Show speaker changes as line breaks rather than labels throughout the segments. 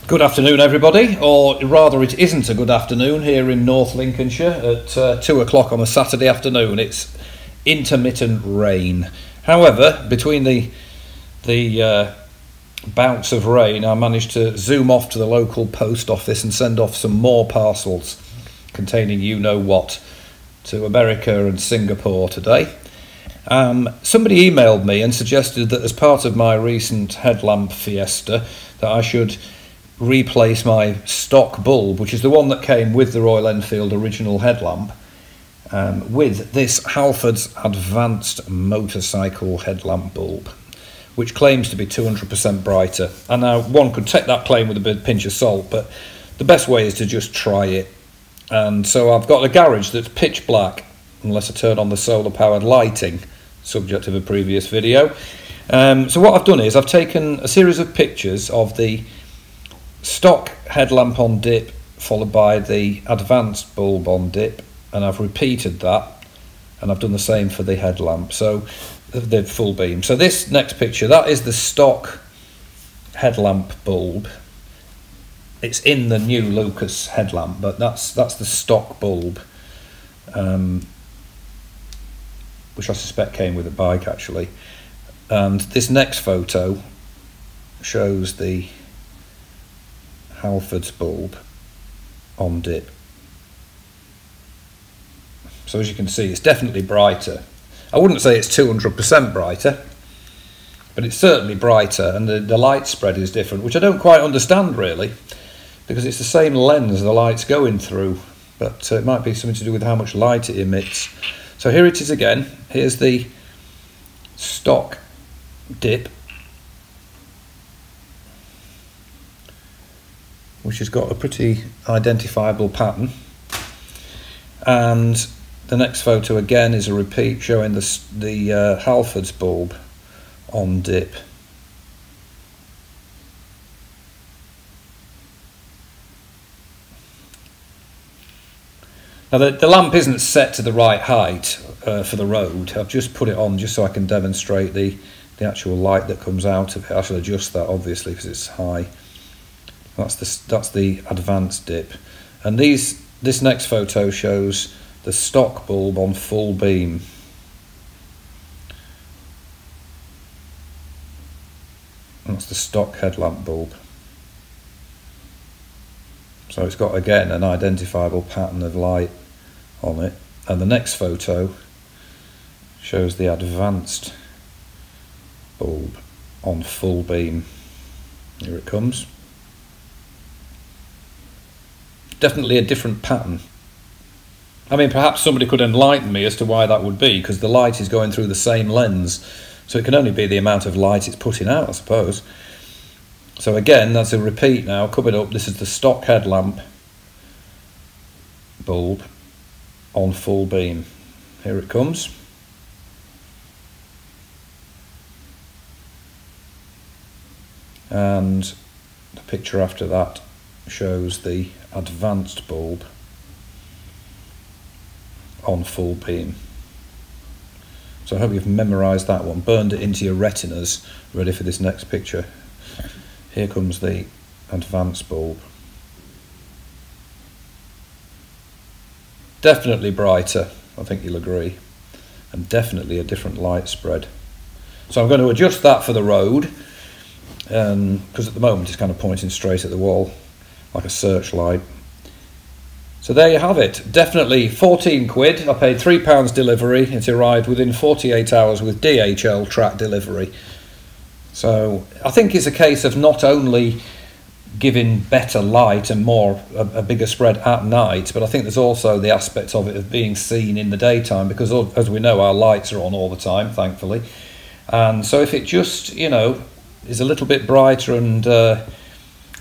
Good afternoon, everybody, or rather it isn't a good afternoon here in North Lincolnshire at 2 o'clock on a Saturday afternoon. It's intermittent rain. However, between the bouts of rain, I managed to zoom off to the local post office and send off some more parcels containing you-know-what to America and Singapore today. Somebody emailed me and suggested that as part of my recent headlamp fiesta that I should replace my stock bulb, which is the one that came with the Royal Enfield original headlamp, with this Halford's advanced motorcycle headlamp bulb, which claims to be 200% brighter. And now one could take that claim with a bit pinch of salt, but the best way is to just try it. And so I've got a garage that's pitch black unless I turn on the solar powered lighting, subject of a previous video. So what I've done is I've taken a series of pictures of the stock headlamp on dip followed by the advanced bulb on dip, and I've repeated that, and I've done the same for the headlamp, so the full beam. So this next picture, that is the stock headlamp bulb. It's in the new Lucas headlamp, but that's the stock bulb, which I suspect came with a bike actually. And this next photo shows the Halford's bulb on dip. So as you can see, it's definitely brighter. I wouldn't say it's 200% brighter, but it's certainly brighter, and the light spread is different, which I don't quite understand really, because it's the same lens the light's going through, but it might be something to do with how much light it emits. So here it is again. Here's the stock dip, which has got a pretty identifiable pattern, and the next photo again is a repeat showing the Halford's bulb on dip. Now the lamp isn't set to the right height for the road. I've just put it on just so I can demonstrate the actual light that comes out of it. I should adjust that obviously because it's high. That's the advanced dip, and this next photo shows the stock bulb on full beam. That's the stock headlamp bulb. So it's got again an identifiable pattern of light on it, and the next photo shows the advanced bulb on full beam. Here it comes. Definitely a different pattern. I mean, perhaps somebody could enlighten me as to why that would be, because the light is going through the same lens, so it can only be the amount of light it's putting out, I suppose. So again, that's a repeat now, coming up. This is the stock headlamp bulb on full beam. Here it comes. And the picture after that shows the advanced bulb on full beam. So I hope you've memorised that one, burned it into your retinas, ready for this next picture. Here comes the advanced bulb. Definitely brighter, I think you'll agree, and definitely a different light spread. So I'm going to adjust that for the road, because at the moment it's kind of pointing straight at the wall like a searchlight. So there you have it. Definitely 14 quid. I paid £3 delivery. It arrived within 48 hours with DHL track delivery. So I think it's a case of not only giving better light and a bigger spread at night, but I think there's also the aspect of it of being seen in the daytime, because as we know, our lights are on all the time, thankfully. And so if it just, you know, is a little bit brighter and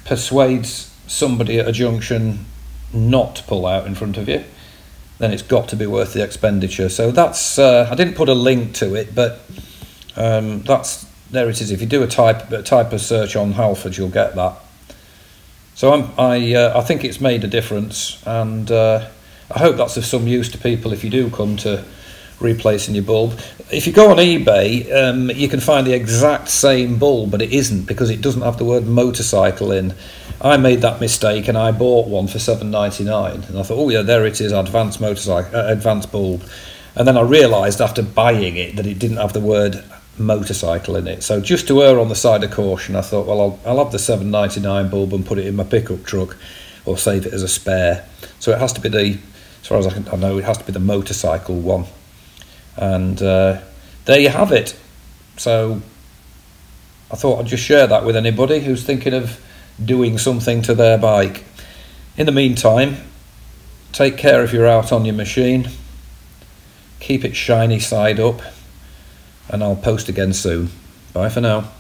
persuades somebody at a junction not to pull out in front of you, then it's got to be worth the expenditure. So that's I didn't put a link to it, but there it is. If you do a type of search on Halford, you'll get that. So I think it's made a difference, and I hope that's of some use to people if you do come to replacing your bulb. If you go on eBay, you can find the exact same bulb, but it isn't, because it doesn't have the word motorcycle in. I made that mistake and I bought one for $7.99, and I thought, oh yeah, there it is, advanced motorcycle, advanced bulb. And then I realised after buying it that it didn't have the word motorcycle in it. So just to err on the side of caution, I thought, well, I'll have the $7.99 bulb and put it in my pickup truck, or save it as a spare. So it has to be the, as far as I know, it has to be the motorcycle one. And there you have it. So I thought I'd just share that with anybody who's thinking of doing something to their bike. In the meantime, take care if you're out on your machine. Keep it shiny side up, and I'll post again soon. Bye for now.